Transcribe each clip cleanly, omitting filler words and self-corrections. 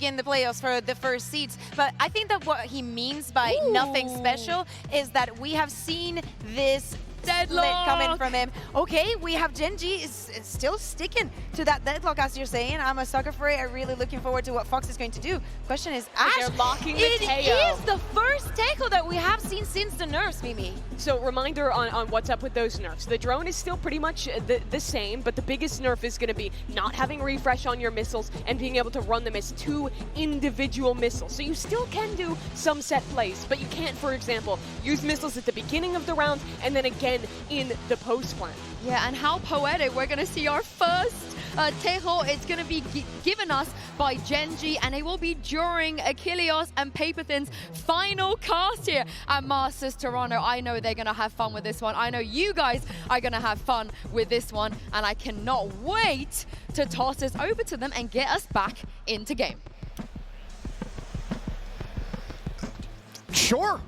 in the playoffs for the first seeds. But I think that what he means by nothing special is that we have seen this deadlock coming from him. Okay, we have Gen.G is still sticking to that deadlock, as you're saying. I'm a sucker for it. I'm really looking forward to what Fox is going to do. Question is, Ash, they're locking the it Teo. is the first Tejo that we have seen since the nerfs, Mimi. So reminder on what's up with those nerfs. The drone is still pretty much the same, but the biggest nerf is going to be not having refresh on your missiles and being able to run them as 2 individual missiles. So you still can do some set plays, but you can't, for example, use missiles at the beginning of the round and then again in the post plan. Yeah, and how poetic. We're going to see our first Tejo. It's going to be given us by Gen.G, and it will be during Achilleos and Paperthin's final cast here at Masters Toronto. I know they're going to have fun with this one. I know you guys are going to have fun with this one, and I cannot wait to toss this over to them and get us back into game. Sure.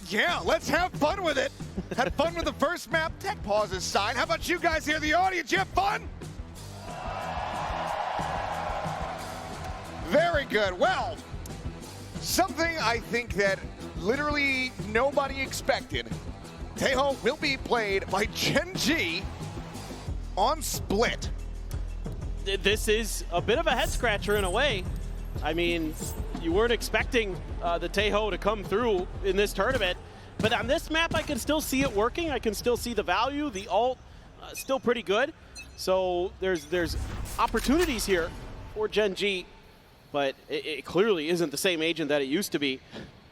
Yeah, let's have fun with it. Had fun with the first map. Tech pauses sign. How about you guys here, the audience? You have fun? Very good. Well, something I think that literally nobody expected. Tejo will be played by Gen.G on Split. This is a bit of a head scratcher in a way. I mean, you weren't expecting the Tejo to come through in this tournament, but on this map I can still see it working. I can still see the value. The ult still pretty good. So there's opportunities here for Gen.G, but it clearly isn't the same agent that it used to be.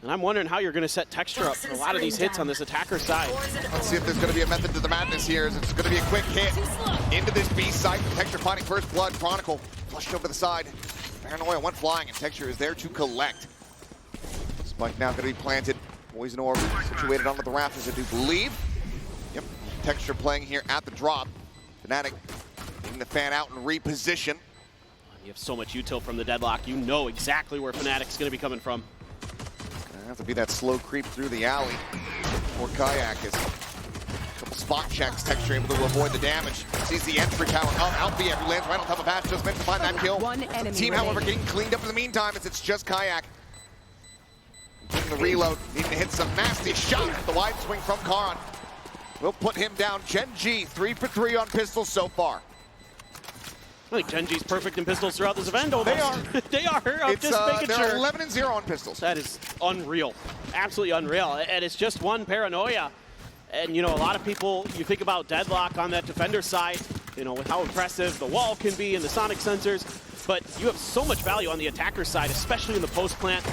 And I'm wondering how you're going to set Texture up for a lot of these hits on this attacker side. Let's see if there's going to be a method to the madness here. It's going to be a quick hit into this B site. Texture finding first blood. Chronicle flushed over the side. Paranoia went flying, and Texture is there to collect. Spike now going to be planted. Poison orb situated onto the rafters, I do believe. Yep, Texture playing here at the drop. Fnatic needing to fan out and reposition. You have so much util from the deadlock. You know exactly where Fnatic's going to be coming from. Gonna have to be that slow creep through the alley. Or Kayak is a couple spot checks. Texture able to avoid the damage. Sees the entry tower of Alfie, who lands right on top of Ash. Just meant to find that kill. The team, however, getting cleaned up in the meantime as it's just Kayak. Getting the reload, needing to hit some nasty shots. The wide swing from Karan will put him down. Gen.G 3 for 3 on pistols so far. I think Gen.G's perfect in pistols throughout this event. Almost. They are. They are. I'm just making they're sure. 11 and 0 on pistols. That is unreal. Absolutely unreal. And it's just one Paranoia. And, you know, a lot of people, you think about deadlock on that defender side, you know, with how impressive the wall can be and the sonic sensors. But you have so much value on the attacker side, especially in the post plant.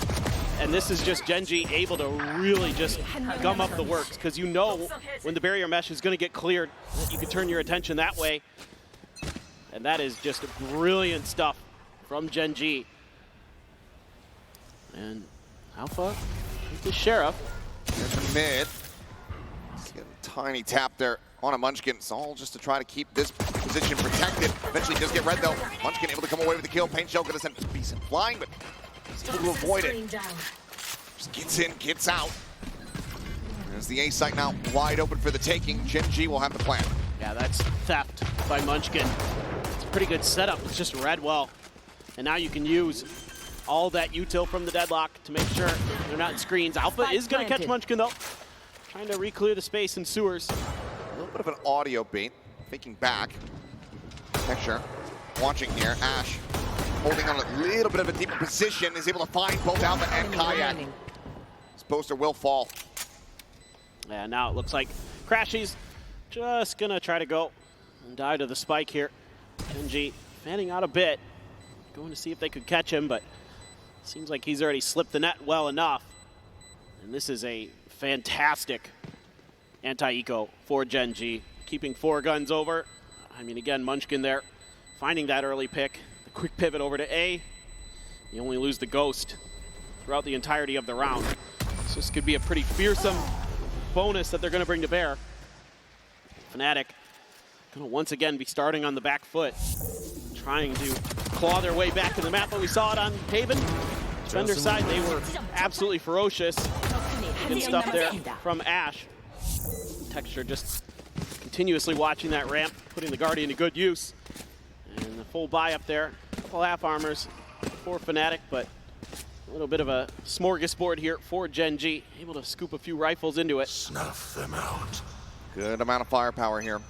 And this is just Gen.G able to really just gum up the works, because you know when the barrier mesh is going to get cleared, you can turn your attention that way. And that is just brilliant stuff from Gen.G. And Alpha with the Sheriff. There's the mid. Getting a tiny tap there on a Munchkin. It's all just to try to keep this position protected. Eventually does get red though. Munchkin able to come away with the kill. Paint Shell gonna send Beeson flying, but he's able to avoid it. Just gets in, gets out. There's the A site now wide open for the taking. Gen.G will have the plan. Yeah, that's theft by Munchkin. It's a pretty good setup. It's just read well. And now you can use all that util from the deadlock to make sure they're not in screens. Alpha is going to catch Munchkin though. Trying to re-clear the space in sewers. A little bit of an audio bait. Thinking back. Texture watching here. Ash holding on a little bit of a deeper position. Is able to find both Alpha and Kayak. This poster will fall. Yeah, now it looks like Crashy's just going to try to go and die to the spike here. Gen.G fanning out a bit. Going to see if they could catch him, but seems like he's already slipped the net well enough. And this is a fantastic anti-eco for Gen.G. Keeping 4 guns over. I mean, again, Munchkin there finding that early pick. The quick pivot over to A. You only lose the Ghost throughout the entirety of the round. So this could be a pretty fearsome bonus that they're going to bring to bear. Fnatic going to once again be starting on the back foot, trying to claw their way back to the map, but we saw it on Haven. Defender side, they were absolutely ferocious. Good stuff there from Ash. Texture just continuously watching that ramp, putting the Guardian to good use. And the full buy up there, couple half armors. for Fnatic, but a little bit of a smorgasbord here for Gen.G. Able to scoop a few rifles into it. Snuff them out. Good amount of firepower here.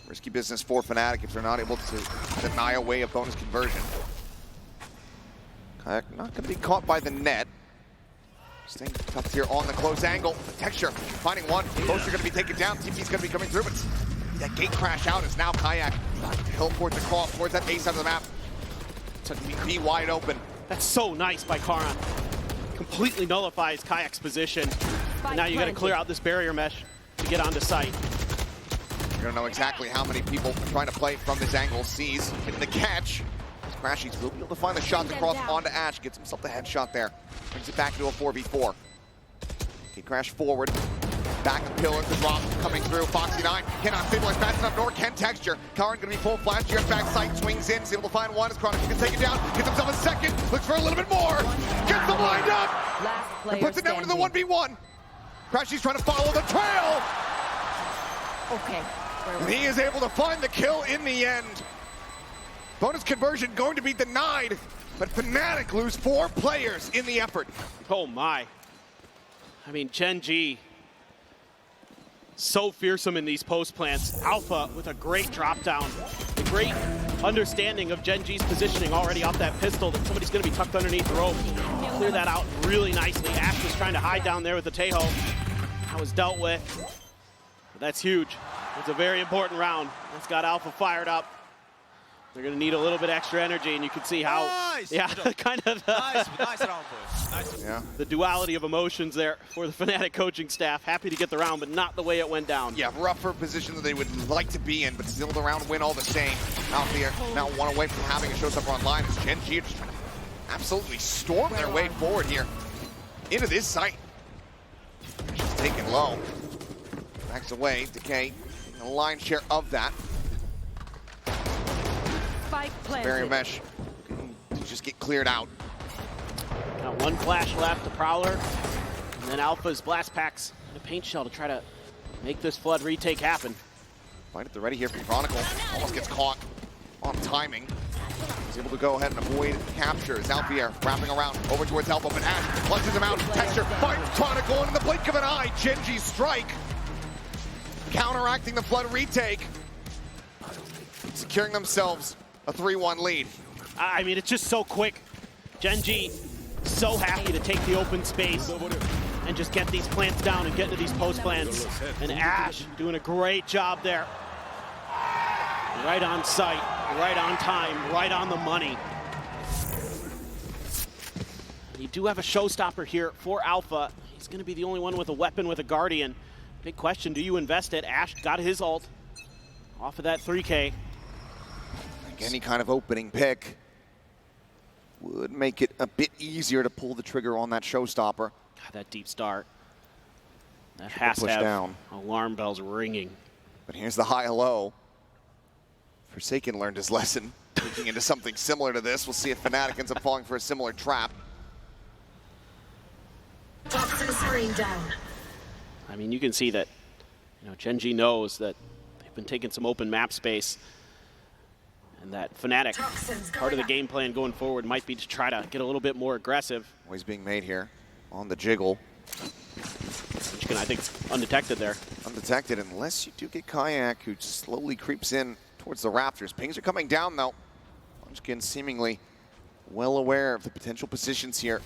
Risky business for Fnatic if they're not able to deny away a bonus conversion. Kayak not going to be caught by the net. Staying tough here on the close angle. Texture finding one. Both are going to be taken down. TP's going to be coming through, but that gate crash out is now Kayak. Hill towards the cross, towards that A side of the map. Took B wide open. That's so nice by Karan. Completely nullifies Kayak's position. And now you got to clear out this barrier mesh to get onto site. You're gonna know exactly how many people are trying to play from this angle. Sees hitting the catch. Crashies will be able to find the shot across onto Ash. Gets himself the headshot there. Brings it back into a 4v4. He crashed forward. Back of pillar, the drop coming through. Foxy9 cannot stabilize fast enough, nor can Texture. Karan gonna be full flash here. Back sight, swings in, is able to find one. As Chronic can take it down. Gets himself a second. Looks for a little bit more. Gets them lined up. And puts it down into the 1v1. Crashies trying to follow the trail. Okay. And he is able to find the kill in the end. Bonus conversion going to be denied, but Fnatic lose 4 players in the effort. Oh my. I mean, Gen.G, so fearsome in these post plants. Alpha with a great drop down. A great understanding of Gen.G's positioning already off that pistol that somebody's going to be tucked underneath the rope. Clear that out really nicely. Ash was trying to hide down there with the Tejo. That was dealt with. But that's huge. It's a very important round. That's got Alpha fired up. They're going to need a little bit extra energy, and you can see how, kind of Nice round, boys. Nice. Yeah. the duality of emotions there for the Fnatic coaching staff. Happy to get the round, but not the way it went down. Yeah, rougher position that they would like to be in, but still the round win all the same. Out there, now one away from having a showstopper online. As Gen.G just trying to absolutely storm their way forward here into this site. Just taken low. Backs away, Decay, the lion's share of that. Barrier mesh to just get cleared out. Got one flash left, the Prowler, and then Alpha's blast packs and a paint shell to try to make this flood retake happen. Fight at the ready here from Chronicle. Almost gets caught on timing. He's able to go ahead and avoid capture. As Alfier wrapping around over towards Alpha, but Ash plunges him out. Texture finds Chronicle in the blink of an eye. Gen.G strike. Counteracting the flood retake. Securing themselves a 3-1 lead. I mean, it's just so quick. Gen.G so happy to take the open space and just get these plants down and get into these post plants. And Ash doing a great job there. Right on site, right on time, right on the money. You do have a showstopper here for Alpha. He's going to be the only one with a weapon with a Guardian. Big question, do you invest it? Ash got his ult off of that 3K. Any kind of opening pick would make it a bit easier to pull the trigger on that showstopper. God, that deep start. That has to have down. Alarm bells ringing. But here's the high-low. Forsaken learned his lesson, looking into something similar to this. We'll see if Fnatic ends up falling for a similar trap. Toxin screen down. I mean, you can see that, Gen.G knows that they've been taking some open map space, and that Fnatic, part of the game plan going forward might be to try to get a little bit more aggressive. Always being made here on the jiggle. Which you can, I think, undetected there. Undetected, unless you do get Kayak, who slowly creeps in towards the Raptors. Pings are coming down, though. Munchkin seemingly well aware of the potential positions here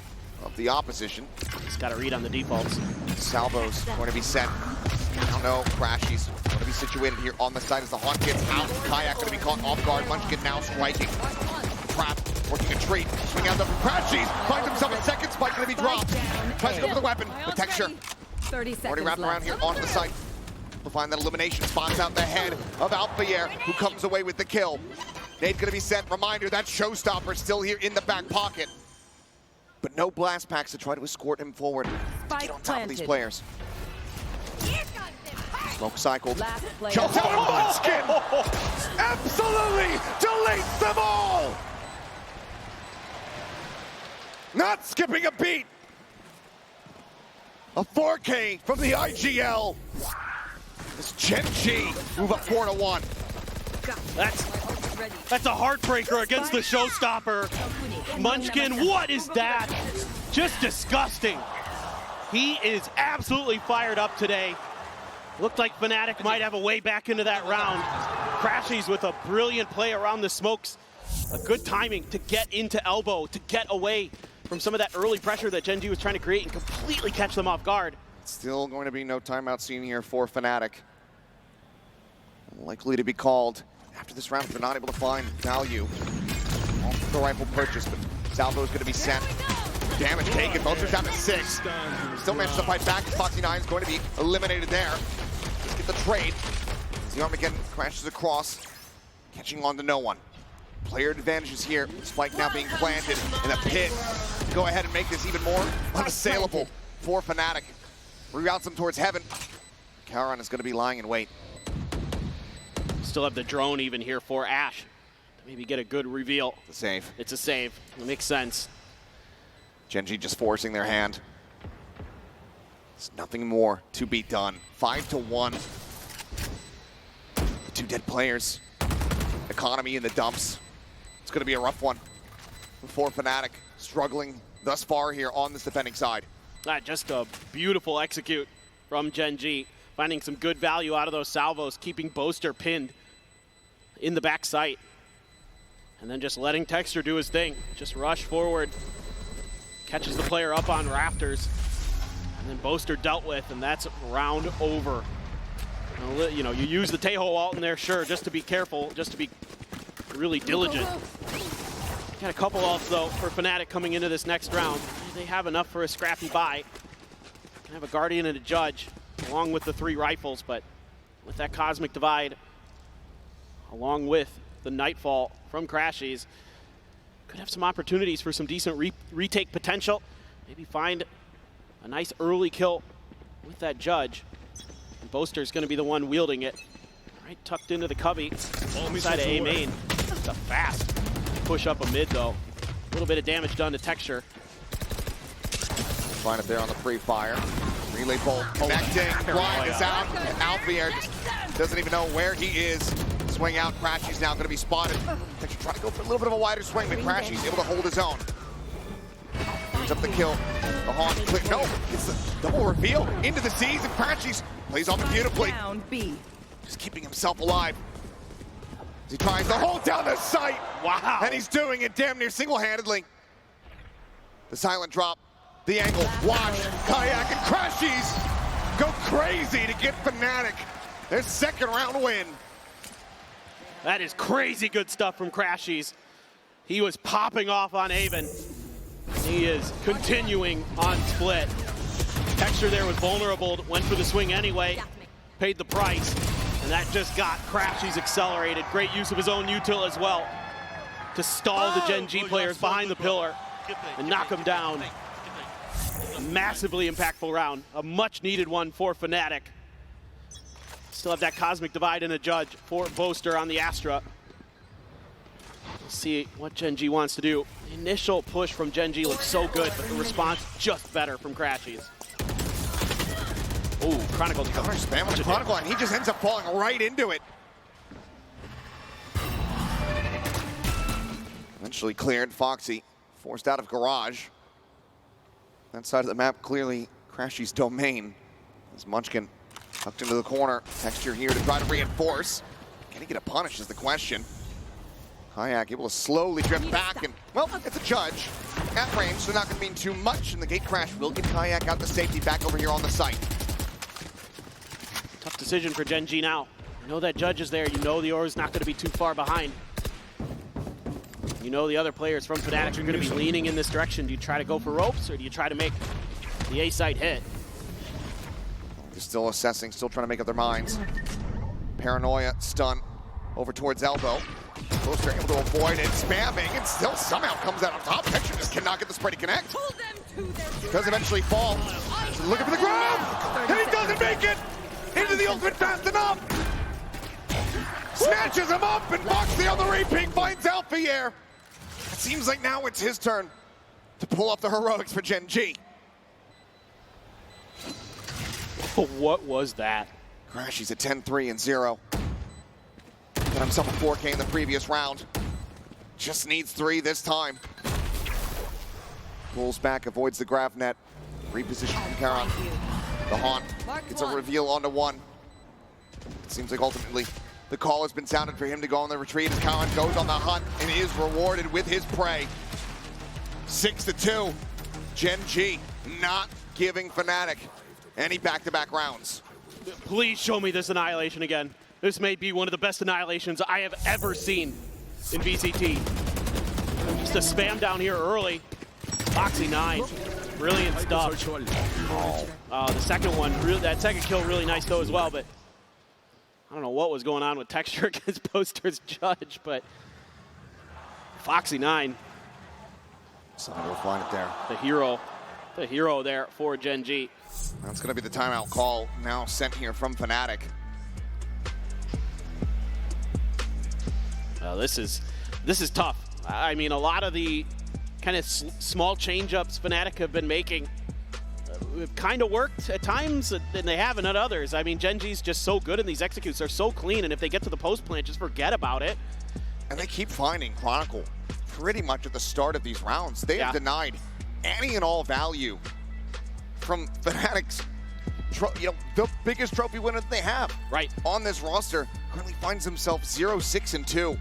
of the opposition. He's got a read on the defaults. Salvo's going to be sent. I don't know, Crashies going to be situated here on the side as the Haunt gets out. Kayak going to be caught off guard. Munchkin now striking. Trap, working a treat. Swing out the Crashies. Finds himself a second spike going to be dropped. Tries to go for the weapon. The Texture 30 seconds already wrapped around left. here onto the site. To find that elimination, spots out the head of Alfier, who comes away with the kill. Nade going to be sent. Reminder, that showstopper still here in the back pocket. But no blast packs to try to escort him forward. Get on top of these players. Smoke cycled. Jumps out of Munchkin! Absolutely deletes them all! Not skipping a beat. A 4K from the IGL. This Gen.G move up 4-1. That's a heartbreaker against the showstopper. Munchkin, what is that? Just disgusting. He is absolutely fired up today. Looked like Fnatic might have a way back into that round. Crashies with a brilliant play around the smokes. A good timing to get into elbow, to get away from some of that early pressure that Gen.G was trying to create and completely catch them off guard. Still going to be no timeout seen here for Fnatic. Likely to be called after this round if they're not able to find value. Off the rifle purchase, but Salvo is going to be sent. Damage taken, Boaster's down to 6. Still manages to fight back, and Foxy9 is going to be eliminated there. Let's get the trade. As the Armageddon crashes across, catching on to no one. Player advantages here. Spike now being planted in a pit to go ahead and make this even more unassailable for Fnatic. Reroutes them towards heaven. Kauron is going to be lying in wait. Still have the drone even here for Ash to maybe get a good reveal. The save. It's a save. It makes sense. Gen.G just forcing their hand. There's nothing more to be done. 5-1. The 2 dead players. Economy in the dumps. It's going to be a rough one for Fnatic. Struggling thus far here on this defending side. Just a beautiful execute from Gen.G. Finding some good value out of those salvos, keeping Boaster pinned in the back sight. And then just letting Texture do his thing. Just rush forward. Catches the player up on rafters. And then Boaster dealt with, and that's round over. You know, you use the Tejo ult in there, sure, just to be careful, just to be really diligent. Got a couple ults, though, for Fnatic coming into this next round. They have enough for a scrappy buy. Can have a Guardian and a Judge, along with the 3 rifles, but with that Cosmic Divide, along with the Nightfall from Crashies, could have some opportunities for some decent retake potential. Maybe find a nice early kill with that Judge. And Boaster's going to be the one wielding it. Right tucked into the cubby, side of A main. It's a fast push up a mid, though. A little bit of damage done to Texture. Find it there on the free fire. Relay bolt connecting. Blind is out. Alfier doesn't even know where he is. Swing out. Crashy's now going to be spotted. Texture trying to go for a little bit of a wider swing, but Crashy's able to hold his own. Picks up the kill. The Hawk click. No, it's the double reveal into the seas, and Crashy's plays off it beautifully. Down B. Just keeping himself alive. As he tries to hold down the sight. Wow. And he's doing it damn near single-handedly. The silent drop. The angle. Watch. Kayak and Crashies go crazy to get Fnatic their second round win. That is crazy good stuff from Crashies. He was popping off on Haven. He is continuing on Split. Texture there was vulnerable, went for the swing anyway, paid the price, and that just got Crashies accelerated. Great use of his own util as well to stall the Gen.G players behind the pillar and knock them down. A massively impactful round, a much needed one for Fnatic. Still have that Cosmic Divide and a Judge for Boaster on the Astra. We'll see what Gen.G wants to do. The initial push from Gen.G looks so good, but the response just better from Crashies. Oh, Chronicle comes. Spam on the Chronicle, and he just ends up falling right into it. Eventually cleared. Foxy forced out of garage. That side of the map clearly Crashy's domain. As Munchkin tucked into the corner. Texture here to try to reinforce. Can he get a punish is the question. Kayak able to slowly drift back, and, well, it's a Judge. At range, so not going to mean too much, and the gate crash will get Kayak out to safety back over here on the site. Tough decision for Gen.G now. You know that Judge is there. You know the Aura's not going to be too far behind. You know the other players from Fnatic are going to be leaning in this direction. Do you try to go for ropes, or do you try to make the A site hit? They're still assessing, still trying to make up their minds. Paranoia, stun, over towards elbow. Boaster able to avoid it, spamming, and still somehow comes out on top. Texture just cannot get the spray to connect. Does eventually fall. Looking for the ground, and he doesn't make it! Into the ultimate fast enough! Snatches him up, and Foxy on the repeat finds Alfier. It seems like now it's his turn to pull off the heroics for Gen.G. What was that? Crashies at 10-3 and 0. Got himself a 4K in the previous round. Just needs 3 this time. Pulls back, avoids the grav net. Reposition from Karan. The haunt. It's a reveal onto one. It seems like ultimately the call has been sounded for him to go on the retreat as Karan goes on the hunt and is rewarded with his prey. 6-2. Gen.G not giving Fnatic any back-to-back rounds. Please show me this annihilation again. This may be one of the best annihilations I have ever seen in VCT. Just a spam down here early. Foxy9, brilliant stuff. The second one, that second kill really nice though as well, but I don't know what was going on with Texture against Poster's Judge, but Foxy9. Something we'll find it there. The hero there for Gen.G. That's going to be the timeout call now sent here from Fnatic. This is tough. I mean, a lot of the kind of small change-ups Fnatic have been making have kind of worked at times, and they haven't at others. I mean, Gen.G's just so good in these executes. They're so clean, and if they get to the post plant, just forget about it. And they keep finding Chronicle pretty much at the start of these rounds. They have denied any and all value from Fnatic's, the biggest trophy winner that they have. Right. On this roster, currently finds himself 0-6-2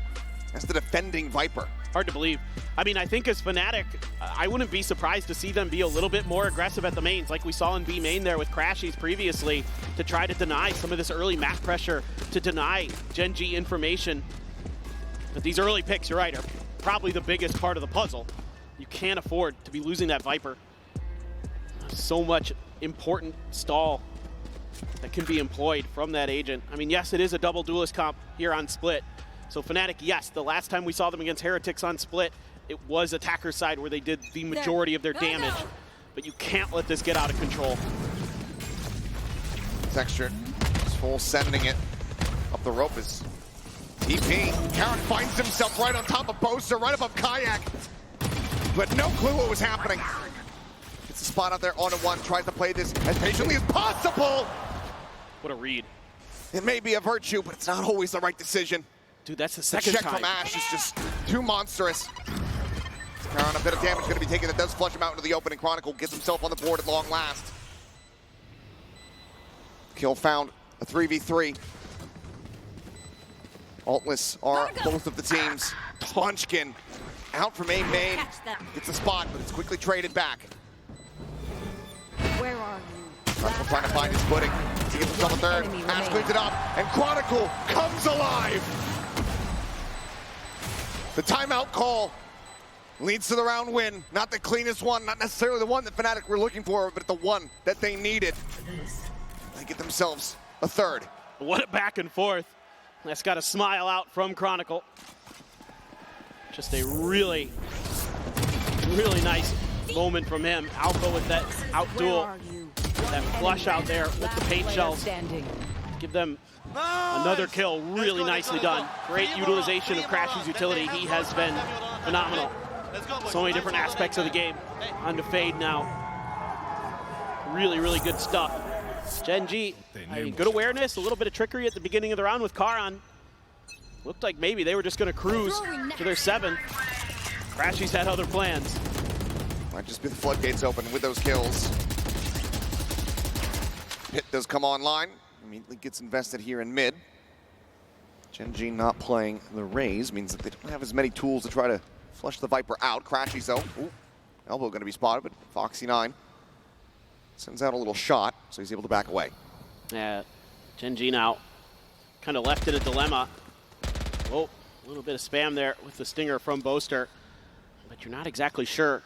as the defending Viper. Hard to believe. I mean, I think as Fnatic, I wouldn't be surprised to see them be a little bit more aggressive at the mains, like we saw in B main there with Crashies previously, to try to deny some of this early map pressure, to deny Gen.G information. But these early picks, you're right, are probably the biggest part of the puzzle. You can't afford to be losing that Viper. So much important stall that can be employed from that agent. I mean, yes, it is a double duelist comp here on Split. So Fnatic, yes, the last time we saw them against Heretics on Split, it was attacker side where they did the majority of their damage. But you can't let this get out of control. Texture is full sending it up the rope is TP. Karan finds himself right on top of Boaster, right above Kayak. But no clue what was happening. Gets a spot out there on one, tries to play this as patiently as possible. What a read. It may be a virtue, but it's not always the right decision. Dude, that's the second check time. from Ash is just too monstrous. Karan, a bit of damage going to be taken that does flush him out into the open, and Chronicle gets himself on the board at long last. Kill found, a 3v3. Altless are both of the teams. Munchkin out from A main. Gets a spot, but it's quickly traded back. Where are you? Chronicle trying to find his footing. He gets himself a third. Ash cleans it up, and Chronicle comes alive. The timeout call leads to the round win. Not the cleanest one, not necessarily the one that Fnatic were looking for, but the one that they needed. They get themselves a third. What a back and forth. That's got a smile out from Chronicle. Just a really, really nice moment from him. Alpha with that out duel. That flush out there with the paint shells. Give them another kill, really nicely done. Great utilization of Crashy's utility. He has been phenomenal. So many different aspects of the game. On to Fade now. Really, really good stuff. Gen.G, I mean, good awareness, a little bit of trickery at the beginning of the round with Karan. Looked like maybe they were just going to cruise to their 7th. Crashy's had other plans. Might just be the floodgates open with those kills. Pit does come online. Immediately gets invested here in mid. Gen.G not playing the Raze means that they don't have as many tools to try to flush the Viper out. Crashy though. Ooh, elbow going to be spotted, but Foxy9 sends out a little shot, so he's able to back away. Yeah, Gen.G now kind of left in a dilemma. Oh, a little bit of spam there with the stinger from Boaster, but you're not exactly sure,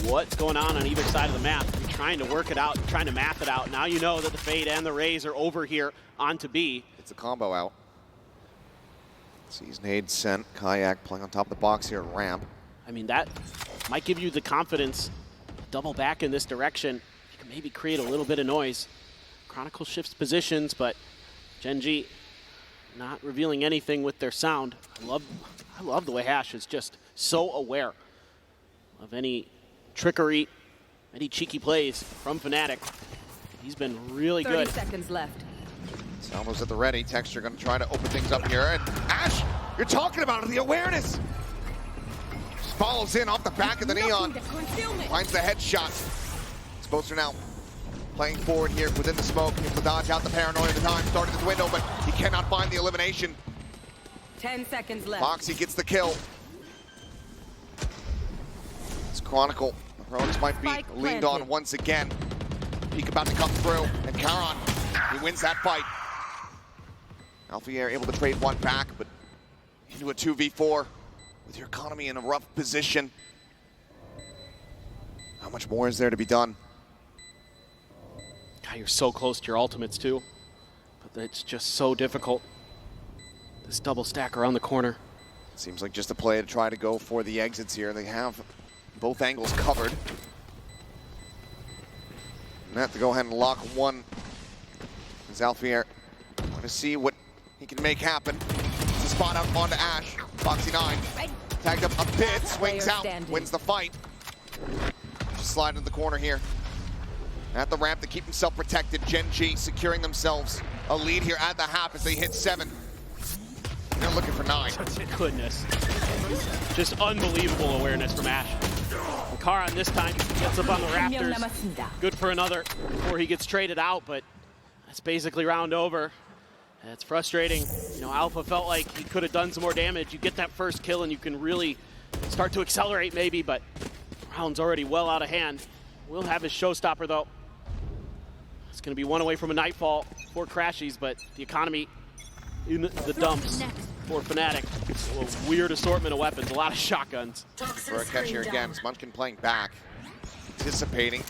what's going on either side of the map. You're trying to work it out, you're trying to map it out. Now you know that the Fade and the Raze are over here onto B. It's a combo out. Sees nade sent. Kayak playing on top of the box here at ramp. I mean, that might give you the confidence. Double back in this direction. You can maybe create a little bit of noise. Chronicle shifts positions, but Gen.G not revealing anything with their sound. I love the way Hash is just so aware of any trickery, any cheeky plays from Fnatic. He's been really good. 30 seconds left. Salvo's at the ready. Texture going to try to open things up here. And Ash, you're talking about it, the awareness. follows in off the back of the Neon. Finds the headshot. Exposer now playing forward here within the smoke. Able to dodge out the paranoia at the time. Started his window, but he cannot find the elimination. 10 seconds left. Foxy gets the kill. It's Chronicle. The Heroics might be leaned on once again. Peek about to come through, and Karon, he wins that fight. Alfier able to trade one back, but into a 2v4 with your economy in a rough position. How much more is there to be done? God, you're so close to your ultimates too, but it's just so difficult. This double stack around the corner. Seems like just a play to try to go for the exits here. They have both angles covered. And have to go ahead and lock one. As Alfier want to see what he can make happen. The spot out onto Ash. Foxy 9 tagged up a bit, swings out, wins the fight. Just slide into the corner here. At the ramp to keep himself protected. Gen.G securing themselves a lead here at the half as they hit 7. They're looking for 9. Goodness. Just unbelievable awareness from Ash. And Karon this time gets up on the Raptors. Good for another before he gets traded out, but that's basically round over. It's frustrating. You know, Alpha felt like he could have done some more damage. You get that first kill and you can really start to accelerate maybe, but round's already well out of hand. We'll have his showstopper though. It's going to be one away from a nightfall for Crashies, but the economy in the dumps for Fnatic. A weird assortment of weapons, a lot of shotguns. For a catch here again, Munchkin playing back, anticipating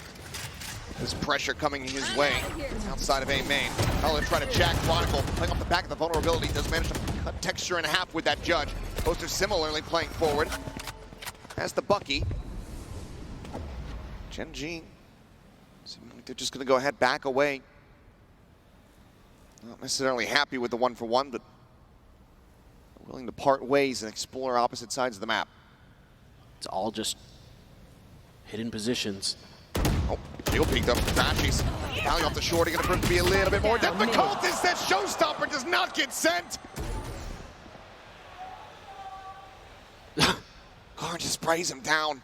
this pressure coming his way outside of A main. I'll try to jack Chronicle, playing off the back of the vulnerability, does manage to cut texture in half with that judge. Poster similarly playing forward. Has the Bucky. Gen.G, they're just gonna go ahead, back away. Not necessarily happy with the 1-for-1, but willing to part ways and explore opposite sides of the map. It's all just hidden positions. Oh, shield peeked up from Crashies. Rally off the shorty, gonna prove to be a little bit more difficult as that showstopper does not get sent. Karon just sprays him down.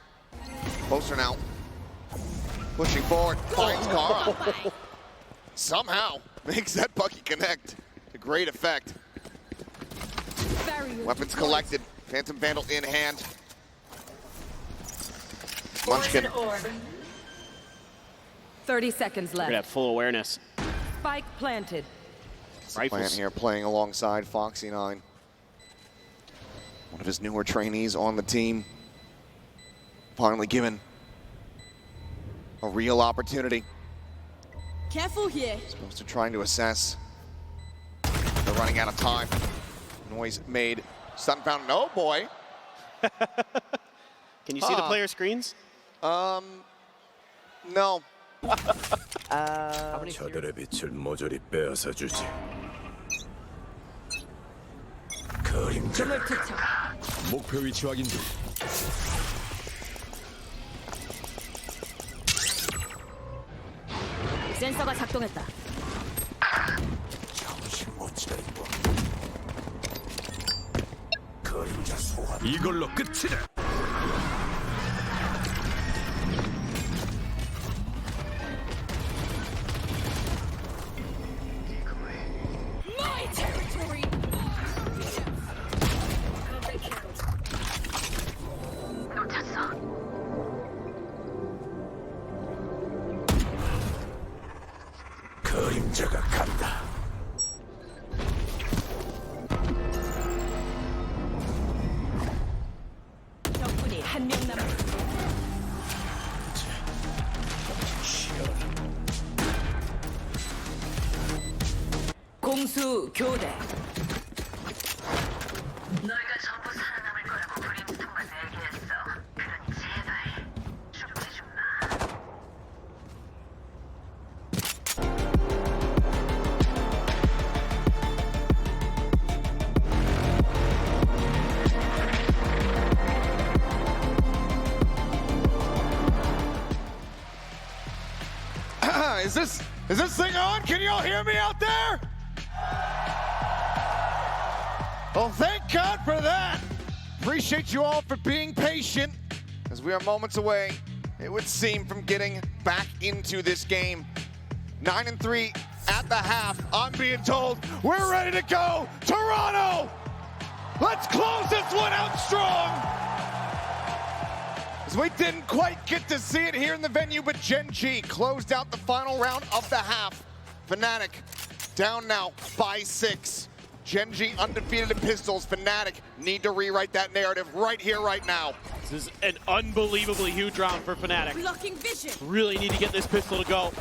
Closer now. Pushing forward, finds Karon. Somehow makes that Bucky connect to great effect. Weapons collected, Phantom Vandal in hand. Munchkin. 30 seconds We're gonna have left. full awareness. Spike planted. Plant Rifles. here playing alongside Foxy 9. One of his newer trainees on the team. Finally given a real opportunity. Careful here. Supposed to trying to assess. They're running out of time. Noise made. Stun found. No, boy. Can you see the player screens? No. 저들의 빛을 모조리 빼앗아 주지. 그림자. 목표 위치 확인 중. 센서가 작동했다. 정신 못 차리고. 그림자 소환. 이걸로 끝이다. My territory. 그림자가 간다. 적군이 한 명 남았다. 공수 교대. 너희가 전부 살아남을 거라고 브림스톤과 얘기했어. 그러니 제발 죽지 좀 마. Is this thing on? Can you all hear me out there? Well, thank God for that. Appreciate you all for being patient. we are moments away, it would seem, from getting back into this game. 9-3 at the half. I'm being told we're ready to go. Toronto, let's close this one out strong. As we didn't quite get to see it here in the venue, but Gen.G closed out the final round of the half. Fnatic down now by 6. Gen.G undefeated in pistols. Fnatic need to rewrite that narrative right here, right now. This is an unbelievably huge round for Fnatic. Blocking vision. Really need to get this pistol to go.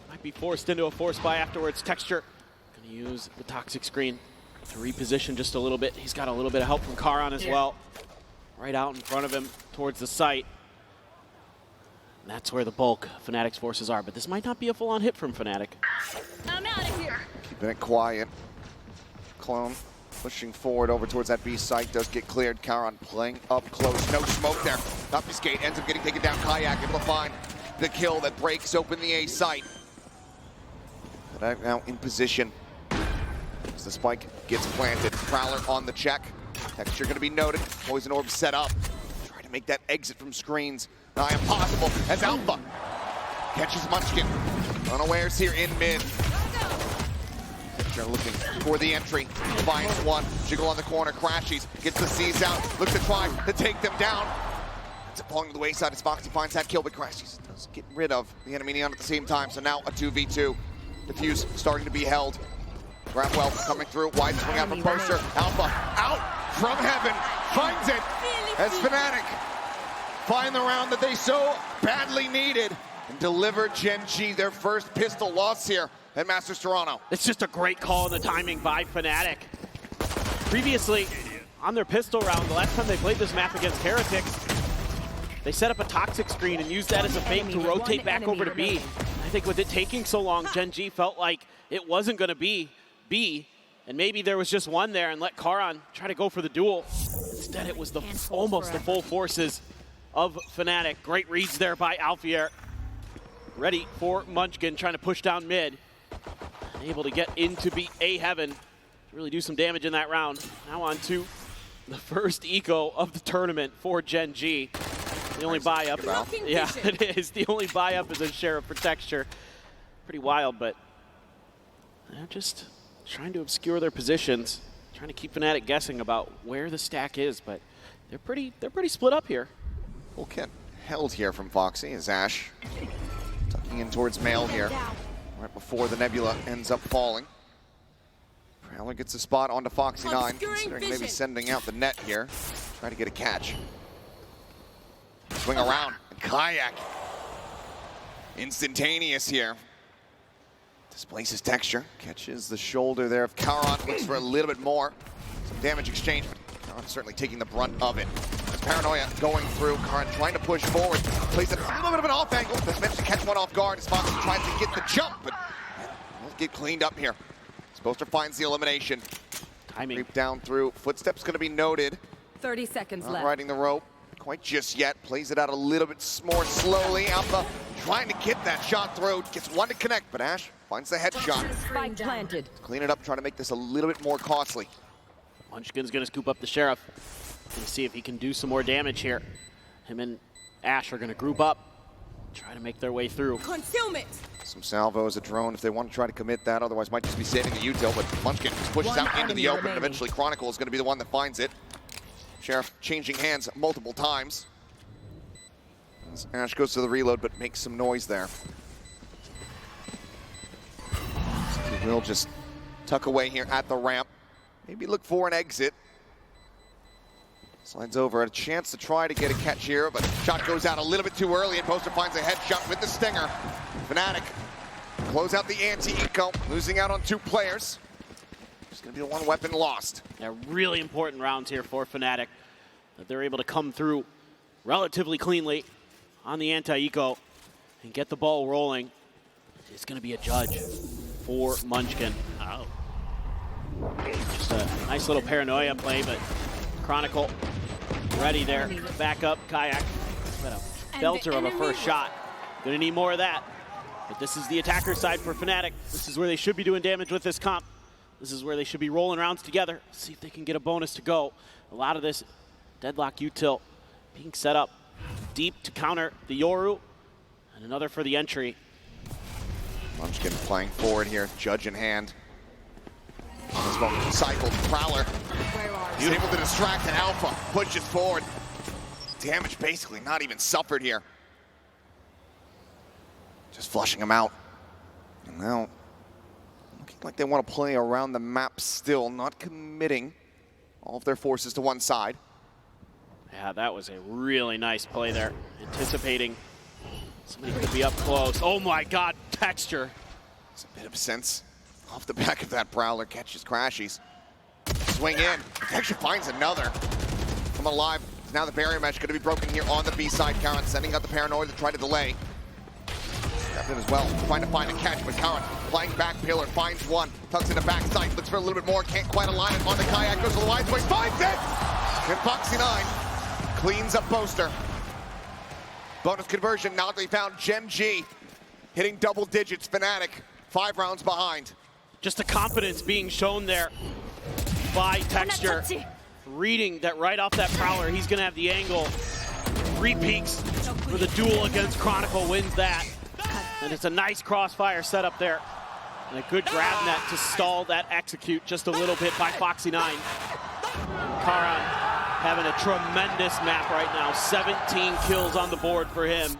Might be forced into a force buy afterwards. Texture gonna use the toxic screen to reposition just a little bit. He's got a little bit of help from Karan as well. Right out in front of him towards the site. And that's where the bulk of Fnatic's forces are. But this might not be a full-on hit from Fnatic. I'm out of here. Keeping it quiet. Clone pushing forward over towards that B site. Does get cleared. Karan playing up close. No smoke there. Obfuscate ends up getting taken down. Kayak able to find the kill that breaks open the A site. Fnatic now in position as the spike gets planted. Prowler on the check. Texture going to be noted. Poison orb set up. Try to make that exit from screens. Nigh impossible as Alpha catches Munchkin. Unawares here in mid. Texture looking for the entry. Finds one. Jiggle on the corner. Crashes. Gets the C's out. Looks to try to take them down. It's falling to the wayside as Foxy finds that kill, but Crashes does get rid of the enemy neon at the same time. So now a 2v2. Diffuse starting to be held. Grabwell coming through. Wide swing out from Poster. Alpha out from heaven. Finds it as Fnatic find the round that they so badly needed and deliver Gen.G their first pistol loss here at Masters Toronto. It's just a great call in the timing by Fnatic. Previously, on their pistol round, the last time they played this map against Heretics, they set up a toxic screen and used that as a fake to rotate back over to B. I think with it taking so long, Gen.G felt like it wasn't going to be B, and maybe there was just one there and let Karan try to go for the duel. Instead, it was almost the full forces of Fnatic. Great reads there by Alfier. Ready for Munchkin, trying to push down mid. Able to get into A heaven to really do some damage in that round. Now on to the first eco of the tournament for Gen.G. The only buy-up, yeah, it is. The only buy-up is a Sheriff for Texture. Pretty wild, but they're just trying to obscure their positions, trying to keep Fnatic guessing about where the stack is, but they're pretty split up here. Full kit held here from Foxy as Ash tucking in towards Mail here, right before the Nebula ends up falling. Prowler gets a spot onto Foxy 9, considering maybe sending out the net here. Try to get a catch. Swing around, and Kayak. Instantaneous here. Displaces Texture, catches the shoulder there of Karan, looks for a little bit more. Some damage exchange, but Karan certainly taking the brunt of it. There's Paranoia going through, Karan trying to push forward, plays it a little bit of an off angle, does manage to catch one off guard as Foxy tries to get the jump, but won't get cleaned up here. Sposter finds the elimination. Timing. Creep down through, footsteps going to be noted. 30 seconds Not left. riding the rope quite just yet, plays it out a little bit more slowly. Alpha trying to get that shot through, gets one to connect, but Ash finds the headshot. Spike planted. Clean it up, trying to make this a little bit more costly. Munchkin's gonna scoop up the Sheriff. Gonna see if he can do some more damage here. Him and Ash are gonna group up, try to make their way through. Concealment. Some salvos, a drone if they want to try to commit that, otherwise might just be saving the util, but Munchkin just pushes out into the open, and eventually Chronicle is gonna be the one that finds it. Sheriff changing hands multiple times. As Ash goes to the reload, but makes some noise there. So he will just tuck away here at the ramp. Maybe look for an exit. Slides over, a chance to try to get a catch here, but shot goes out a little bit too early, and Poster finds a headshot with the stinger. Fnatic close out the anti-eco, losing out on 2 players. It's going to be the one weapon lost. Yeah, really important rounds here for Fnatic, that they're able to come through relatively cleanly on the anti-eco and get the ball rolling. It's going to be a judge for Munchkin. Oh. Just a nice little Paranoia play, but Chronicle ready there. Back up, Kayak. But a belter of a first shot. Going to need more of that. But this is the attacker side for Fnatic. This is where they should be doing damage with this comp. This is where they should be rolling rounds together. See if they can get a bonus to go. A lot of this deadlock util being set up deep to counter the Yoru, and another for the entry. Munchkin playing forward here, Judge in hand. On this moment, cycled Prowler. He's able to distract, and Alpha pushes forward. Damage basically not even suffered here. Just flushing him out. And now, looking like they want to play around the map still, not committing all of their forces to one side. Yeah, that was a really nice play there. Anticipating somebody could be up close. Oh my God, Texture. It's a bit of sense off the back of that Prowler, catches Crashies. Swing in, Texture finds another. Come alive. Now the barrier mesh going to be broken here on the B side. Karan sending out the Paranoid to try to delay. Grabbed it as well, trying to find a catch, but Karan flying back pillar, finds one, tucks in the backside, looks for a little bit more, can't quite align it on the kayak, goes to the wide way, finds it! And Foxy9 cleans up Poster. Bonus conversion, now they found Gen.G hitting double digits, Fnatic 5 rounds behind. Just the confidence being shown there by Texture. Reading that right off that Prowler, he's gonna have the angle. 3 peaks for the duel against Chronicle, wins that. And it's a nice crossfire setup there. And a good grab net to stall that execute just a little bit by Foxy9. Karan having a tremendous map right now. 17 kills on the board for him.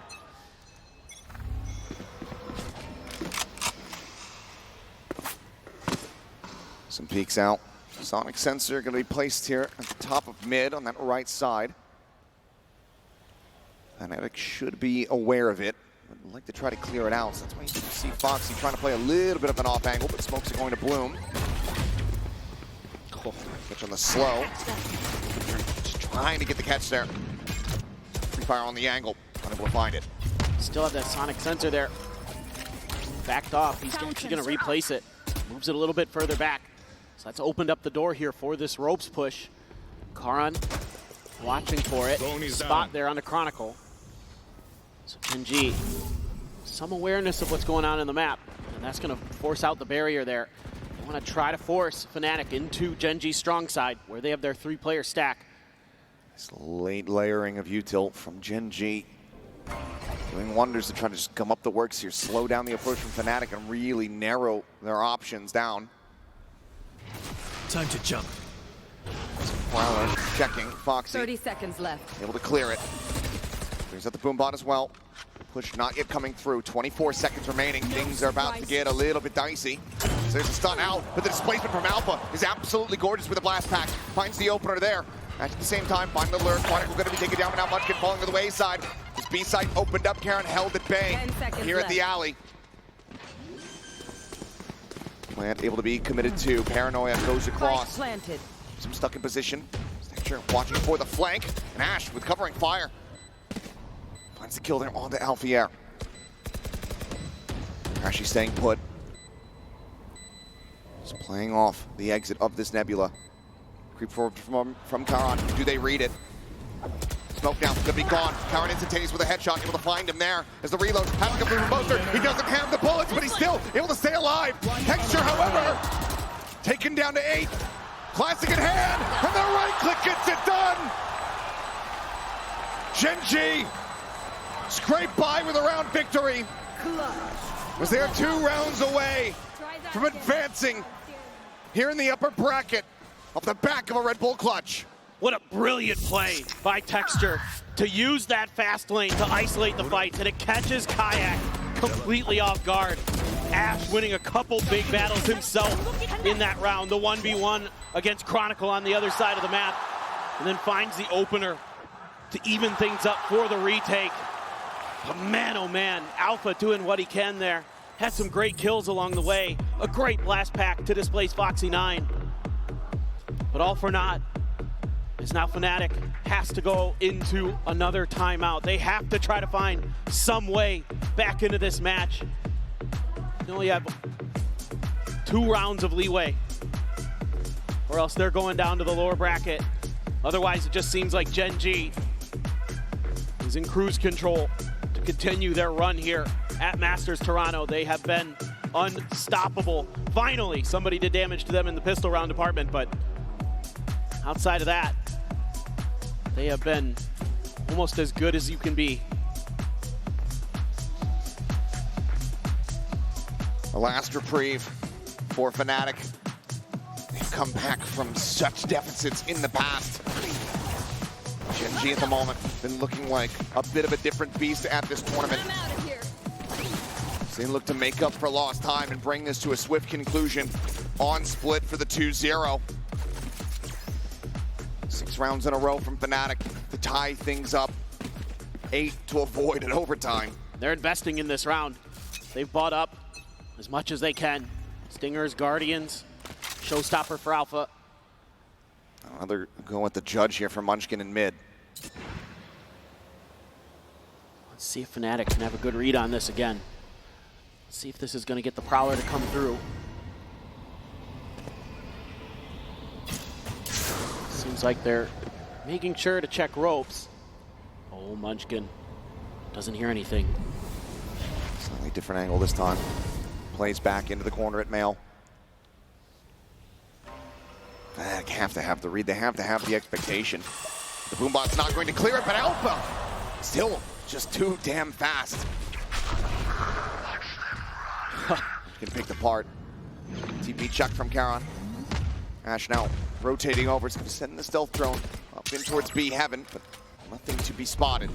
Some peeks out. Sonic sensor going to be placed here at the top of mid on that right side. Fnatic should be aware of it. I'd like to try to clear it out. So that's why you see Foxy trying to play a little bit of an off angle, but smokes are going to bloom. Cool. Catch on the slow. Just trying to get the catch there. Free fire on the angle. Unable to find it. Still have that Sonic sensor there. Backed off. He's actually going to replace it. Moves it a little bit further back. So that's opened up the door here for this ropes push. Karan watching for it. Spot there on the Chronicle. So Gen.G, some awareness of what's going on in the map. And that's going to force out the barrier there. They want to try to force Fnatic into Gen.G's strong side, where they have their 3-player stack. This late layering of util from Gen.G. Doing wonders to try to just come up the works here, slow down the approach from Fnatic and really narrow their options down. Time to jump. Prowler checking, Foxy 30 seconds left. able to clear it. Clears out the boom bot as well. Push not yet coming through, 24 seconds remaining. Things are about to get a little bit dicey. So there's a stun out, but the displacement from Alpha is absolutely gorgeous with the blast pack. Finds the opener there. At the same time, find the lure. Chronicle going to be taken down, but now Munchkin falling to the wayside. His B side opened up, Karan held at bay here at the alley. Plant able to be committed to. Paranoia goes across. Planted. Some stuck in position. Secure watching for the flank. And Ash with covering fire. Finds the kill there on the Alfier. Ashy staying put. Just playing off the exit of this Nebula. Creep forward from Karan. Do they read it? Smoke down, gonna be gone. Karan instantaneous with a headshot, able to find him there as the reload has to come through from Poster. He doesn't have the bullets, but he's still able to stay alive. Texture, however, taken down to 8. Classic in hand, and the right click gets it done. Gen.G scraped by with a round victory. Was there 2 rounds away from advancing here in the upper bracket off the back of a Red Bull clutch. What a brilliant play by Texture to use that fast lane to isolate the fight, and it catches Kayak completely off guard. Ash winning a couple big battles himself in that round, the 1v1 against Chronicle on the other side of the map, and then finds the opener to even things up for the retake. But man, oh man, Alpha doing what he can there. Had some great kills along the way. A great blast pack to displace Foxy9. But all for naught, as now Fnatic has to go into another timeout. They have to try to find some way back into this match. They only have 2 rounds of leeway, or else they're going down to the lower bracket. Otherwise, it just seems like Gen.G is in cruise control to continue their run here at Masters Toronto. They have been unstoppable. Finally, somebody did damage to them in the pistol round department, but outside of that, they have been almost as good as you can be. A last reprieve for Fnatic. They've come back from such deficits in the past. Gen.G at the moment been looking like a bit of a different beast at this tournament. I'm out of here. So they look to make up for lost time and bring this to a swift conclusion on split for the 2-0. 6 rounds in a row from Fnatic to tie things up. 8 to avoid an overtime. They're investing in this round. They've bought up as much as they can. Stingers, Guardians, showstopper for Alpha. Another go at the judge here for Munchkin in mid. Let's see if Fnatic can have a good read on this again. Let's see if this is going to get the Prowler to come through. Seems like they're making sure to check ropes. Oh, Munchkin doesn't hear anything. Slightly different angle this time. Plays back into the corner at Mail. They have to have the read. They have to have the expectation. The Boombot's not going to clear it, but Alpha still just too damn fast. Can pick the part. TP check from Karon. Ash now rotating over. It's going to send the stealth drone up in towards B heaven, but nothing to be spotted.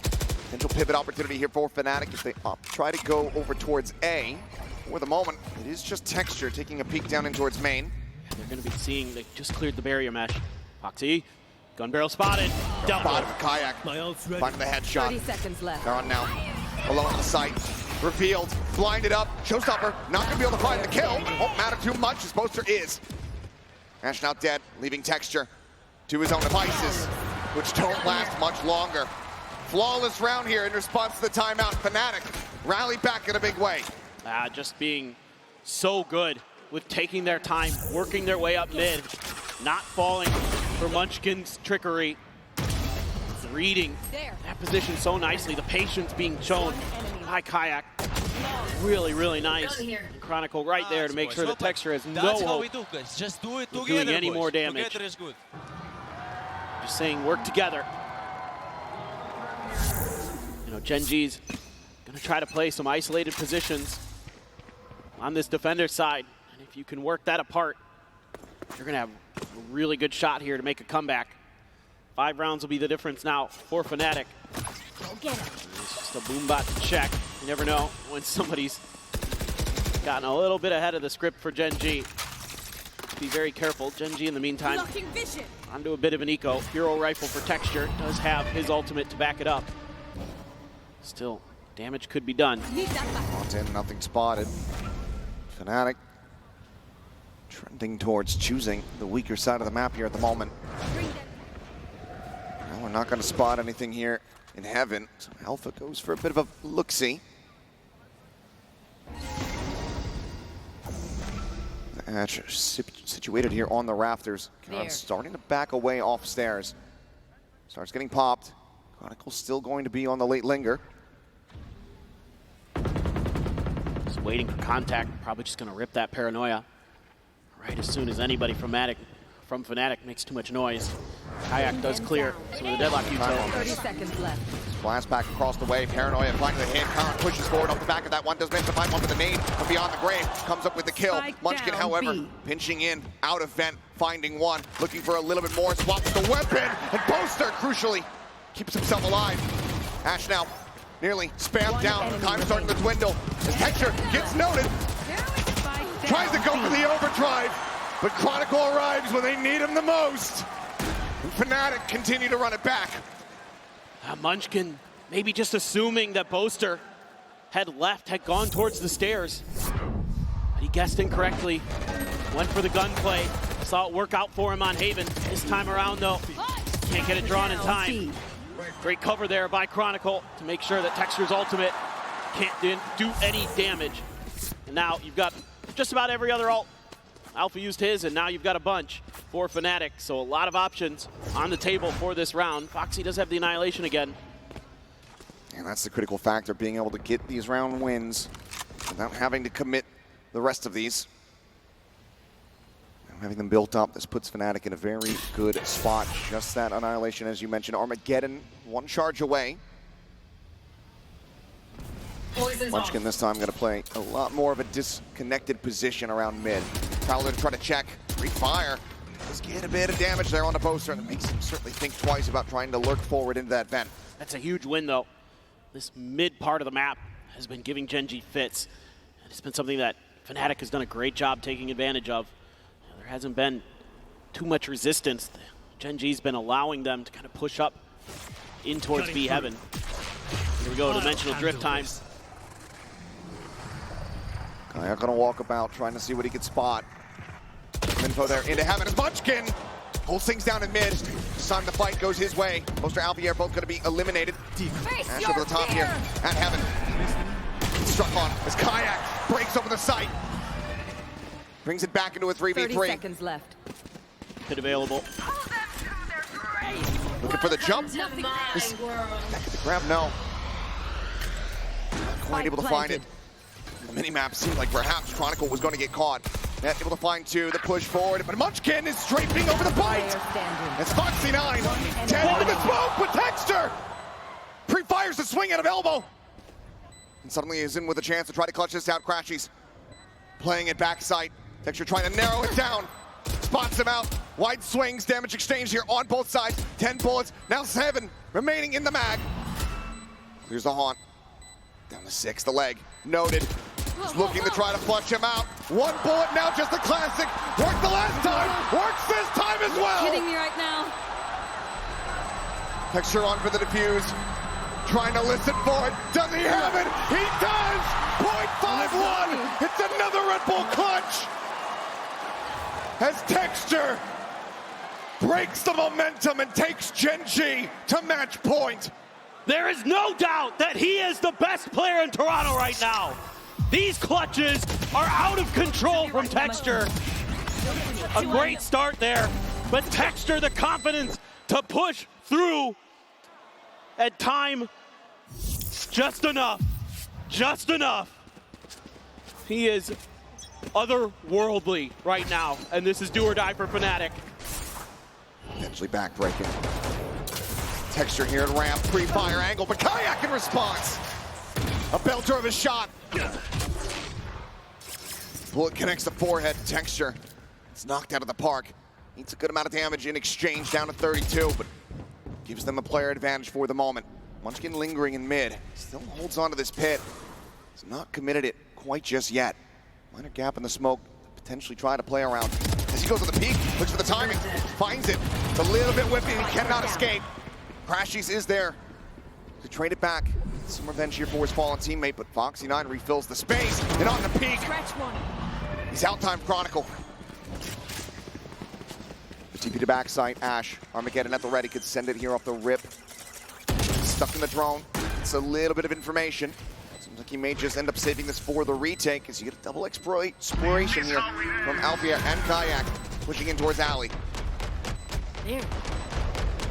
Potential pivot opportunity here for Fnatic if they try to go over towards A. For the moment, it is just Texture taking a peek down in towards main. They're going to be seeing, they just cleared the barrier mesh. Foxy, gun barrel spotted. Dealt with. Spotted Kayak. My ult's ready. Finding the headshot. 30 seconds left. Karon now alone on the site. Revealed, blinded up. Showstopper not going to be able to find the kill. Won't matter too much. His poster is. Ash now dead, leaving Texture to his own devices, which don't last much longer. Flawless round here in response to the timeout. Fnatic rally back in a big way. Just being so good with taking their time, working their way up mid, not falling for Munchkin's trickery. Reading that position so nicely, the patience being shown by Kayak. Really, really nice. And Chronicle right there to make sure that Texture has no That's how hope we do, guys. Just do it of together, doing any boys. more damage. Together is good. Just saying, work together. You know, Gen.G's gonna try to play some isolated positions on this defender side. And if you can work that apart, you're gonna have a really good shot here to make a comeback. 5 rounds will be the difference now for Fnatic. Go get him. It's just a Boombot check. You never know when somebody's gotten a little bit ahead of the script for Gen.G. Be very careful. Gen.G in the meantime, Blocking vision. onto a bit of an eco. Hero rifle for Texture does have his ultimate to back it up. Still, damage could be done. Need that back. Locked in, nothing spotted. Fnatic trending towards choosing the weaker side of the map here at the moment. Bring them. Well, we're not going to spot anything here in heaven. So Alpha goes for a bit of a look-see. Ash situated here on the rafters. Karon's starting to back away off stairs. Starts getting popped. Chronicle's still going to be on the late linger. Just waiting for contact. Probably just going to rip that paranoia right as soon as anybody from Fnatic makes too much noise. Kayak does clear, so the deadlock util. 30 seconds left. Blast back across the way. Paranoia finding the hit. Karon pushes forward off the back of that one. Does manage to find one with the nade, but beyond the grave comes up with the kill. Spike Munchkin, down, however, B. pinching in out of vent, finding one, looking for a little bit more. Swaps the weapon, and Poster crucially keeps himself alive. Ash now nearly spammed down. Time starting to dwindle. As Texture gets noted, tries to go for the overdrive, but Chronicle arrives when they need him the most. And Fnatic continue to run it back. Munchkin maybe just assuming that Boaster had gone towards the stairs. But he guessed incorrectly. Went for the gunplay. Saw it work out for him on Haven. This time around, though, can't get it drawn in time. Great cover there by Chronicle to make sure that Texture's ultimate can't do any damage. And now you've got just about every other ult. Alpha used his, and now you've got a bunch for Fnatic. So a lot of options on the table for this round. Foxy does have the Annihilation again. And that's the critical factor, being able to get these round wins without having to commit the rest of these. Having them built up, this puts Fnatic in a very good spot. Just that annihilation, as you mentioned. Armageddon, one charge away. Munchkin this time going to play a lot more of a disconnected position around mid. Prowler to try to check. Free fire. Does get a bit of damage there on the poster, and it makes him certainly think twice about trying to lurk forward into that vent. That's a huge win, though. This mid part of the map has been giving Gen.G fits. And it's been something that Fnatic has done a great job taking advantage of. There hasn't been too much resistance. Gen.G's been allowing them to kind of push up in towards B heaven. Here we go, dimensional drift time. Kayak gonna walk about, trying to see what he could spot. Info there into heaven as Munchkin holds things down in mid. This time the fight goes his way. Poster Alpier both gonna be eliminated. Ash over the top here at heaven. Struck on as Kayak breaks over the site. Brings it back into a 3v3. 30 seconds left. Hit available. Looking for the jump. Back at the grab, no. Not quite able to find it. The minimap seemed like perhaps Chronicle was going to get caught. Not able to find two, the push forward, but Munchkin is draping over the bite. It's Foxy9. 10 with the smoke, but Texture pre-fires the swing out of elbow. And suddenly is in with a chance to try to clutch this out. Crashies playing it backside. Texture trying to narrow it down. Spots him out. Wide swings, damage exchange here on both sides. 10 bullets, now 7 remaining in the mag. Here's the haunt. Down to 6, the leg. Noted. He's looking to try to flush him out. 1 bullet now, just a classic. Worked the last time, works this time as well. Kidding me right now. Texture on for the defuse. Trying to listen for it. Does he have it? He does! .51! It's another Red Bull clutch! As Texture breaks the momentum and takes Gen.G to match point. There is no doubt that he is the best player in Toronto right now. These clutches are out of control from Texture. A great start there, but Texture, the confidence to push through at time, just enough, just enough. He is otherworldly right now, and this is do or die for Fnatic. Potentially backbreaking. Texture here at ramp, pre-fire angle, but Kayak in response. A belter of a shot. Bullet connects the forehead. Texture. It's knocked out of the park. Needs a good amount of damage in exchange, down to 32, but gives them a player advantage for the moment. Munchkin lingering in mid. Still holds on to this pit. He's not committed it quite just yet. Minor gap in the smoke. Potentially try to play around. As he goes to the peak, looks for the timing, finds it. It's a little bit whippy, he cannot escape. Crashies is there to trade it back. Some revenge here for his fallen teammate, but Foxy9 refills the space and on the peak. He's out-timed Chronicle. The TP to backside, Ash. Armageddon at the ready, could send it here off the rip. Stuck in the drone. It's a little bit of information. Seems like he may just end up saving this for the retake, as you get a double exploration here from Alpia and Kayak, pushing in towards Alley. There.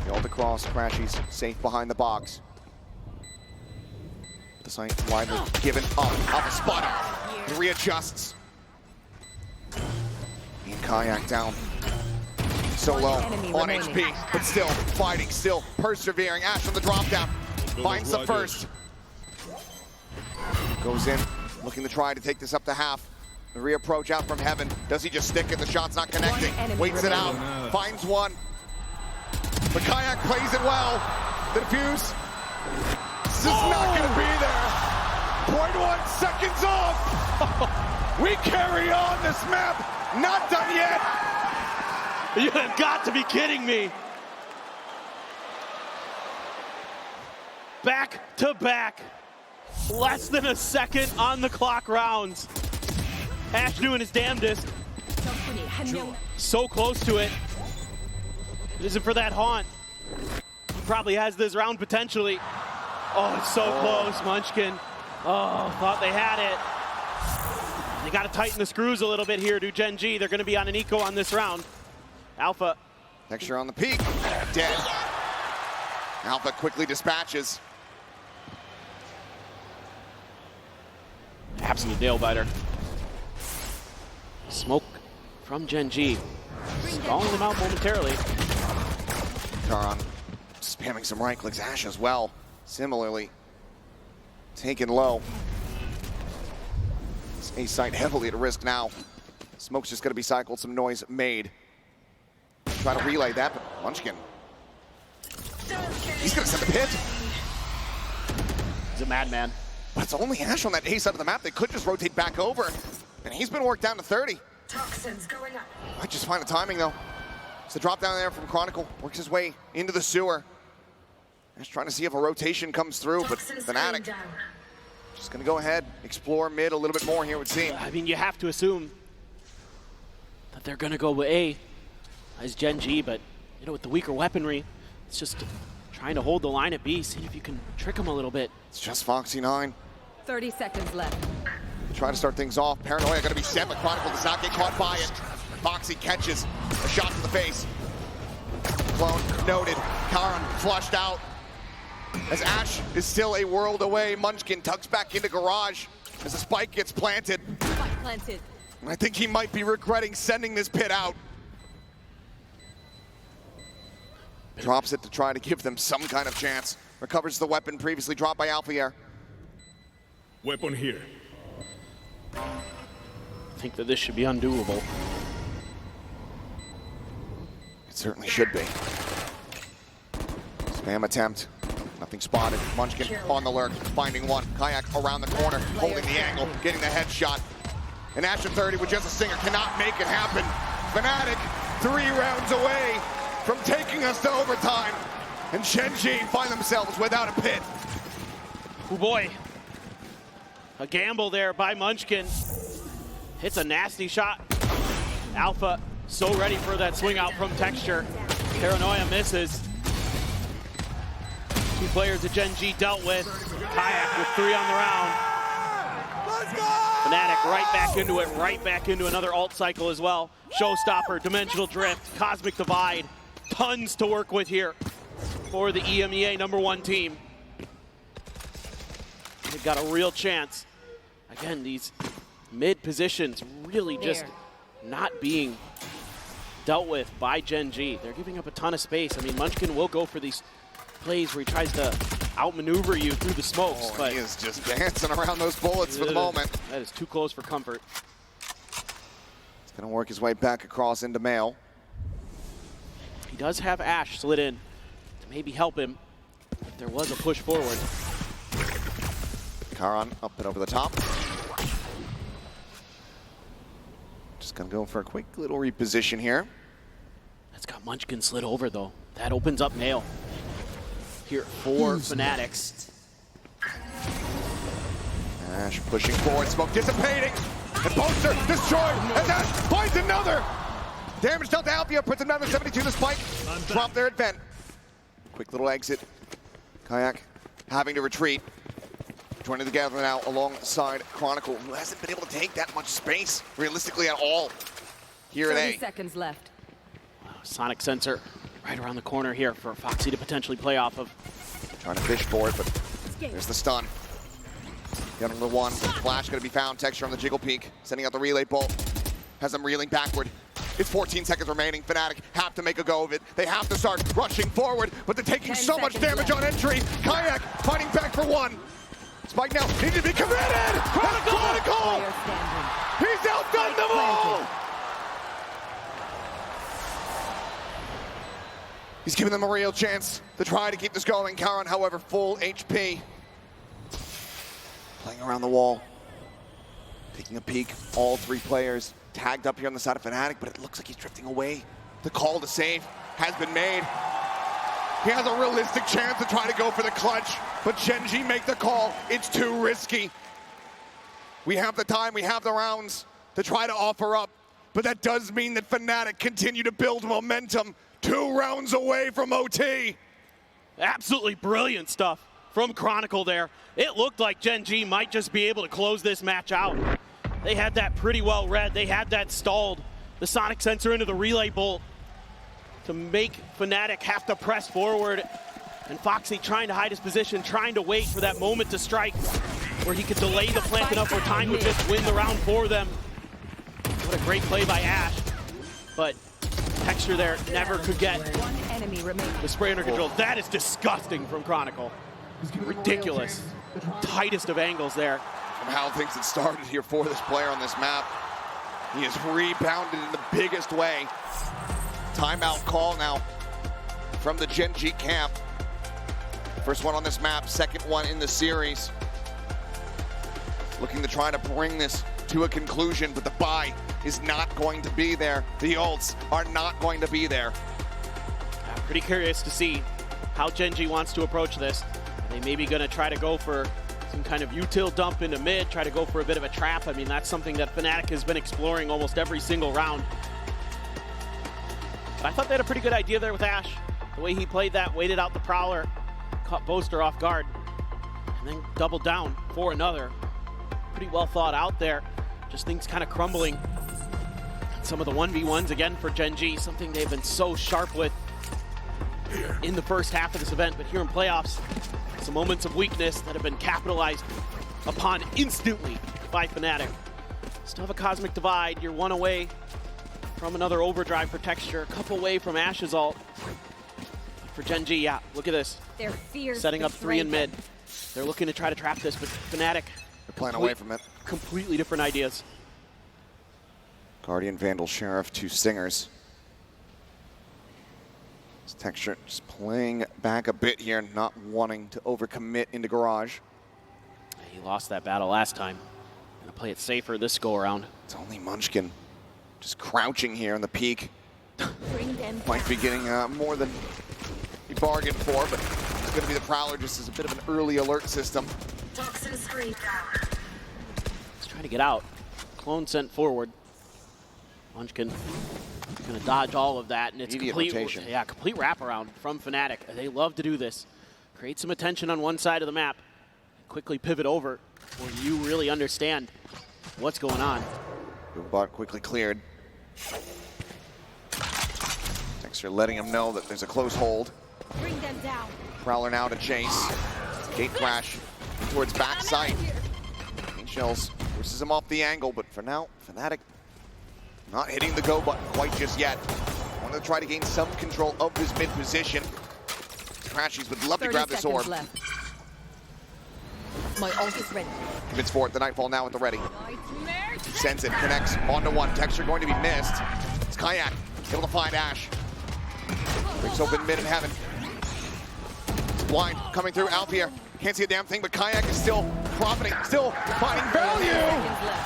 The ult across, Crashies safe behind the box. The site widely given up. Alpha spot. He readjusts. And Kayak down. So low on HP, but still fighting, still persevering. Ash on the drop down. Finds the first. Goes in, looking to try to take this up to half. The reapproach out from heaven. Does he just stick it? The shot's not connecting. Waits it out. Finds one. But Kayak plays it well. The defuse. This is not going to be there. 0.1 seconds off. We carry on this map. Not done yet. You have got to be kidding me. Back to back. Less than a second on the clock rounds. Ash doing his damnedest. So close to it. It isn't for that haunt. He probably has this round potentially. Oh, it's so close, Munchkin. Oh, thought they had it. They got to tighten the screws a little bit here to Gen.G. They're going to be on an eco on this round. Alpha. Texture on the peak. Dead. Alpha quickly dispatches. Absolute nail biter. Smoke from Gen.G. Stalling them out momentarily. Karan spamming some right clicks. Ash as well, similarly taken low. This A site heavily at risk now. Smoke's just going to be cycled, some noise made. Try to relay that, but Munchkin, he's going to send the pit. He's a madman. But it's only Ash on that A side of the map. They could just rotate back over, and he's been worked down to 30. Toxins going up. Might just find the timing though. It's a drop down there from Chronicle, works his way into the sewer. Ash trying to see if a rotation comes through, but Fnatic just gonna go ahead, explore mid a little bit more here, it would seem. I mean, you have to assume that they're gonna go with A as Gen.G, but you know, with the weaker weaponry, it's just trying to hold the line at B, see if you can trick them a little bit. It's just Foxy9. 30 seconds left. Trying to start things off. Paranoia gonna be set, but Chronicle does not get caught by it. Foxy catches a shot to the face. Clone noted. Karan flushed out. As Ash is still a world away, Munchkin tucks back into garage as the spike gets planted. Spike planted. And I think he might be regretting sending this pit out. Drops it to try to give them some kind of chance. Recovers the weapon previously dropped by Alphier. Weapon here. I think that this should be undoable. It certainly should be. Spam attempt. Nothing spotted. Munchkin on the lurk, finding one. Kayak around the corner, holding the angle, getting the headshot. And Ash at 30 with just a stinger cannot make it happen. Fnatic 3 rounds away from taking us to overtime. And Gen.G find themselves without a pit. Oh boy. A gamble there by Munchkin. Hits a nasty shot. Alpha so ready for that swing out from Texture. Paranoia misses. 2 players that Gen.G dealt with. Kayak with 3 on the round. Let's go! Fnatic right back into it, right back into another alt cycle as well. Showstopper, Dimensional Drift, Cosmic Divide. Tons to work with here for the EMEA #1 team. They've got a real chance. Again, these mid positions really just not being dealt with by Gen.G. They're giving up a ton of space. I mean, Munchkin will go for these plays where he tries to outmaneuver you through the smokes, but he is just dancing around those bullets for the moment. That is too close for comfort. He's gonna work his way back across into Mail. He does have Ash slid in to maybe help him if there was a push forward. Karan up and over the top. Just gonna go for a quick little reposition here. That's got Munchkin slid over though. That opens up Nail here for Fnatic. Ash pushing forward, smoke dissipating. And Poster destroyed as Ash finds another. Damage dealt to Alpia, puts him down to 72 the spike. Drop there at vent. Quick little exit. Kayak having to retreat. Joining together now alongside Chronicle, who hasn't been able to take that much space realistically at all here at 30 A. seconds left. Sonic sensor right around the corner here for Foxy to potentially play off of. Trying to fish for it, but there's the stun. Getting the one. Flash going to be found. Texture on the jiggle peak. Sending out the relay bolt. Has them reeling backward. It's 14 seconds remaining. Fnatic have to make a go of it. They have to start rushing forward, but they're taking 10 so much damage left. on entry. Kayak fighting back for one. Spike now needs to be committed. Chronicle! Player standing. He's outdone them all! He's giving them a real chance to try to keep this going. Karan, however, full HP. Playing around the wall. Taking a peek. All 3 players tagged up here on the side of Fnatic, but it looks like he's drifting away. The call to save has been made. He has a realistic chance to try to go for the clutch, but Gen.G make the call. It's too risky. We have the time, we have the rounds to try to offer up, but that does mean that Fnatic continue to build momentum 2 rounds away from OT. Absolutely brilliant stuff from Chronicle there. It looked like Gen.G might just be able to close this match out. They had that pretty well read. They had that stalled. The Sonic sensor into the relay bolt to make Fnatic have to press forward. And Foxy trying to hide his position, trying to wait for that moment to strike where he could delay the plant enough where time would just win the round for them. What a great play by Ash. but Texture there never could get One enemy remaining. the spray under control. That is disgusting from Chronicle. Ridiculous. Tightest of angles there. From how things had started here for this player on this map, he has rebounded in the biggest way. Timeout call now from the Gen.G camp. First one on this map, second one in the series. Looking to try to bring this to a conclusion, but the buy is not going to be there. The ults are not going to be there. I'm pretty curious to see how Gen.G wants to approach this. Are they maybe going to try to go for some kind of util dump into mid, try to go for a bit of a trap? I mean, that's something that Fnatic has been exploring almost every single round. But I thought they had a pretty good idea there with Ash. The way he played that, waited out the Prowler, caught Boaster off guard, and then doubled down for another. Pretty well thought out there. Just things kind of crumbling. Some of the 1v1s again for Gen.G, something they've been so sharp with in the first half of this event, but here in playoffs, some moments of weakness that have been capitalized upon instantly by Fnatic. Still have a Cosmic Divide, you're one away from another overdrive for Texture, a couple away from Ash's ult. But for Gen.G, yeah, look at this. Their fears Setting up 3 in mid. They're looking to try to trap this, but Fnatic, They're playing away from it. completely different ideas. Guardian, Vandal, Sheriff, 2 Stingers. This Texture just playing back a bit here, not wanting to overcommit into Garage. He lost that battle last time. Gonna play it safer this go around. It's only Munchkin just crouching here in the peak. Bring them Might be getting more than he bargained for, but it's going to be the Prowler just as a bit of an early alert system. Toxin screen down. He's trying to get out. Clone sent forward. Munchkin gonna dodge all of that, and it's Immediate complete rotation. Yeah, complete wraparound from Fnatic. They love to do this. Create some attention on one side of the map, quickly pivot over where you really understand what's going on. Bot quickly cleared. Texture letting him know that there's a close hold. Bring them down. Prowler now to chase. Gate crash towards backside. Shells forces him off the angle, but for now, Fnatic not hitting the go button quite just yet. Want to try to gain some control of this mid position. Crashies would love to grab this orb. Left. My ult is ready. Commits for it. The Nightfall now at the ready. Nightmare. Sends it, connects onto one. Texture going to be missed. It's Kayak able to find Ash. Breaks open mid in heaven. It's blind coming through. Alpier can't see a damn thing, but Kayak is still profiting, still finding value.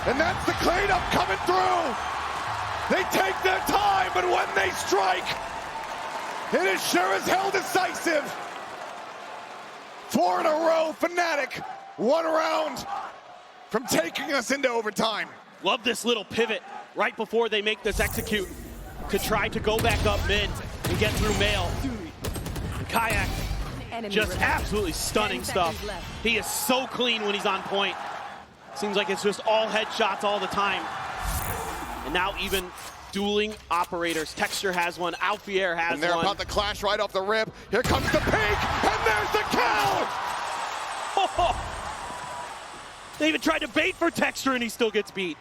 And that's the cleanup coming through. They take their time, but when they strike, it is sure as hell decisive. 4 in a row, Fnatic. 1 round from taking us into overtime. Love this little pivot right before they make this execute to try to go back up mid and get through Mail. And Kayak, Enemy just remaining. absolutely stunning 10 stuff. seconds left. He is so clean when he's on point. Seems like it's just all headshots all the time. And now even dueling operators. Texture has one, Alfier has And they're one. about to clash right off the rip. Here comes the peak, and there's the kill! They even tried to bait for Texture and he still gets beat.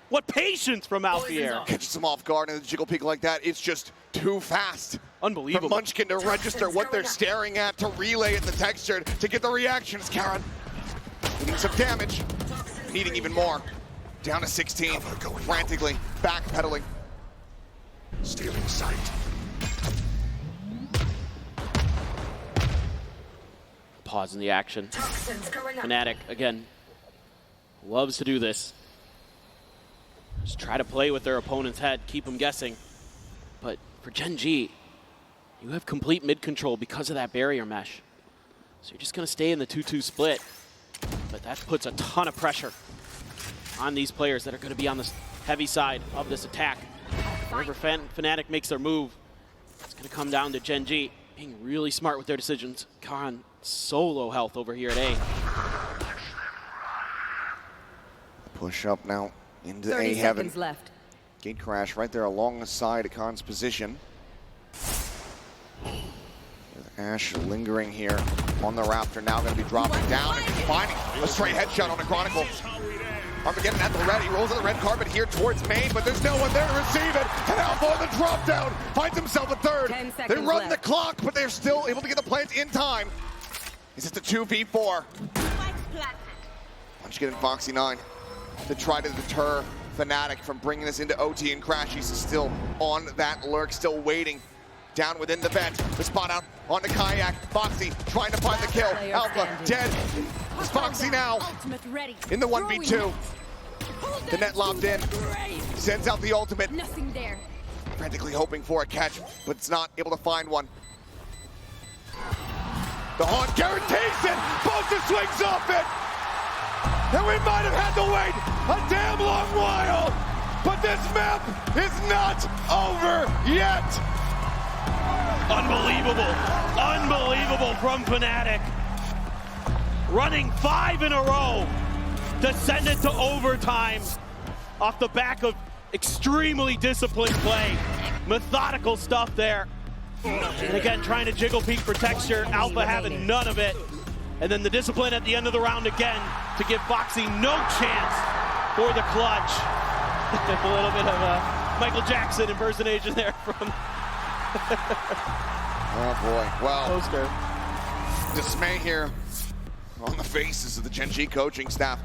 What patience from Alfier. Catches him off guard and a jiggle peek like that. It's just too fast. For Unbelievable. Munchkin to register what they're staring at, to relay it to Texture, to get the reactions. Karen needing some damage, needing even more. Down to 16, frantically backpedaling. Stealing sight. Pause in the action. Toxins going up. Fnatic, again, loves to do this. Just try to play with their opponent's head, keep them guessing. But for Gen.G, you have complete mid control because of that barrier mesh. So you're just going to stay in the 2-2 split. But that puts a ton of pressure on these players that are going to be on the heavy side of this attack. Wherever Fnatic makes their move, it's going to come down to Gen.G being really smart with their decisions. Khan, so low health over here at A. Push up now into 30 A heaven. seconds left. Gate crash right there alongside Khan's position. With Ash lingering here on the Raptor, now going to be dropping down and finding a straight headshot on the Chronicle. Armageddon at the ready, rolls on the red carpet here towards main, but there's no one there to receive it. And Alpha on the drop down, finds himself a third. 10 They seconds run the left. clock, but they're still able to get the plants in time. It's just a 2v4. Munchkin and Foxy9 to try to deter Fnatic from bringing this into OT, and Crashies is still on that lurk, still waiting down within the vent. The spot out on the kayak. Foxy trying to find the kill. player Alpha standing. dead. It's Foxy now Ultimate ready. in the 1v2. Hold The net lobbed in. Sends out the ultimate. Nothing there. Frantically hoping for a catch, but it's not able to find one. The Haunt guarantees it. Bosa swings off it. And we might have had to wait a damn long while. But this map is not over yet. Unbelievable. Unbelievable from Fnatic. Running 5 in a row to send it to overtime off the back of extremely disciplined play. Methodical stuff there. And again, trying to jiggle peek for texture. Alpha having none of it. And then the discipline at the end of the round again to give Foxy no chance for the clutch. A little bit of a Michael Jackson impersonation there from Oh boy, well, Poster. dismay here on the faces of the Gen.G coaching staff,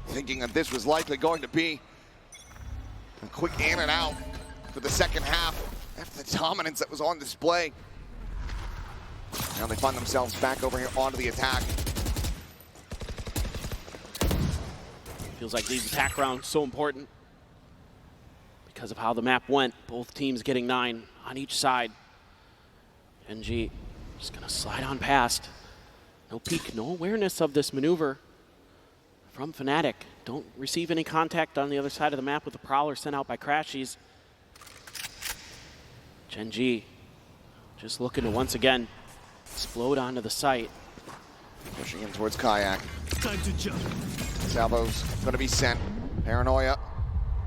thinking that this was likely going to be a quick in and out for the second half after the dominance that was on display. Now they find themselves back over here onto the attack. Feels like these attack rounds so important because of how the map went. Both teams getting 9 on each side. Gen.G just gonna slide on past. No peek, no awareness of this maneuver from Fnatic. Don't receive any contact on the other side of the map with the Prowler sent out by Crashies. Gen.G just looking to once again explode onto the site. Pushing in towards Kayak. Time to jump. Salvo's going to be sent. Paranoia.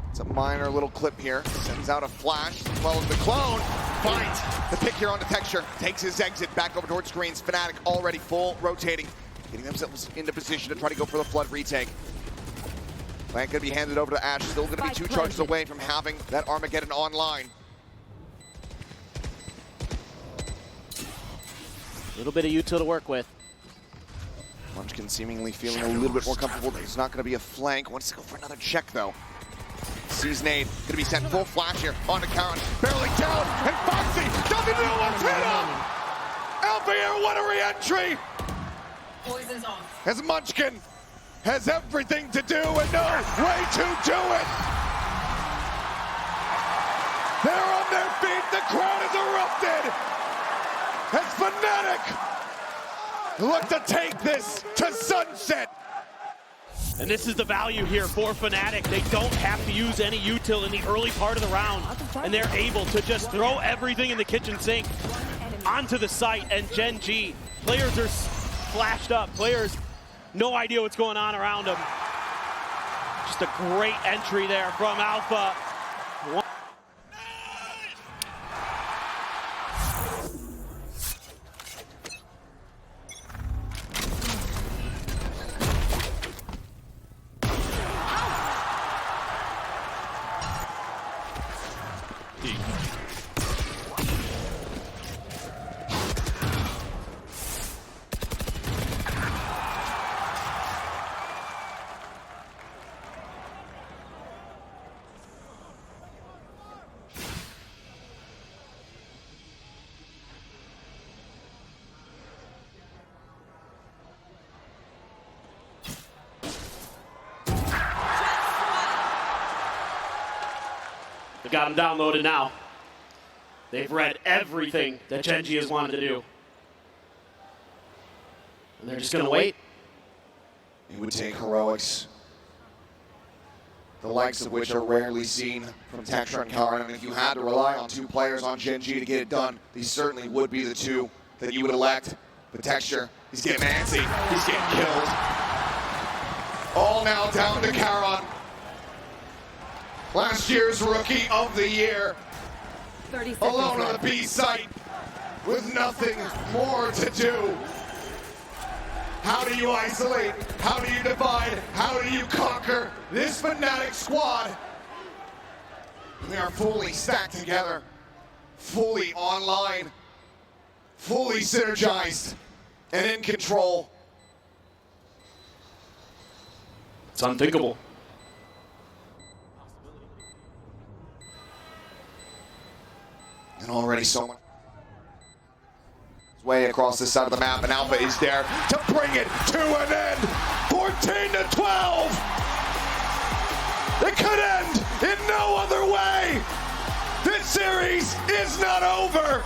It's a minor little clip here. Sends out a flash as well as the clone. Finds the pick here on the texture. Takes his exit back over towards screens. Fnatic already full rotating. Getting themselves into position to try to go for the flood retake. Plant going to be handed over to Ash. Still going to be 2 charges away from having that Armageddon online. A little bit of util to work with. Munchkin seemingly feeling a little bit more comfortable. There's not going to be a flank. Wants to go for another check, though. Sees nade. Going to be sent full flash here onto Karan. Barreling down, and Foxy doesn't know what's hit him! Alpha, what a re-entry! Poison's off. As Munchkin has everything to do and no way to do it! They're on their feet. The crowd has erupted! As Fnatic look to take this to sunset. And this is the value here for Fnatic. They don't have to use any util in the early part of the round, and they're able to just throw everything in the kitchen sink onto the site. And Gen.G, players are flashed up. Players, no idea what's going on around them. Just a great entry there from Alpha. They've got them downloaded now. They've read everything that Gen.G has wanted to do. And they're just going to wait. It would take heroics, the likes of which are rarely seen from Texture and Karan. And if you had to rely on 2 players on Gen.G to get it done, these certainly would be the 2 that you would elect. But Texture, he's getting antsy, he's getting killed. All now down to Karan. Last year's Rookie of the Year. 30 seconds Alone on the left. B site with nothing more to do. How do you isolate? How do you divide? How do you conquer this Fnatic squad? They are fully stacked together, fully online, fully synergized, and in control. It's unthinkable. And already so much way across this side of the map, and Alpha is there to bring it to an end. 14-12. It could end in no other way. This series is not over.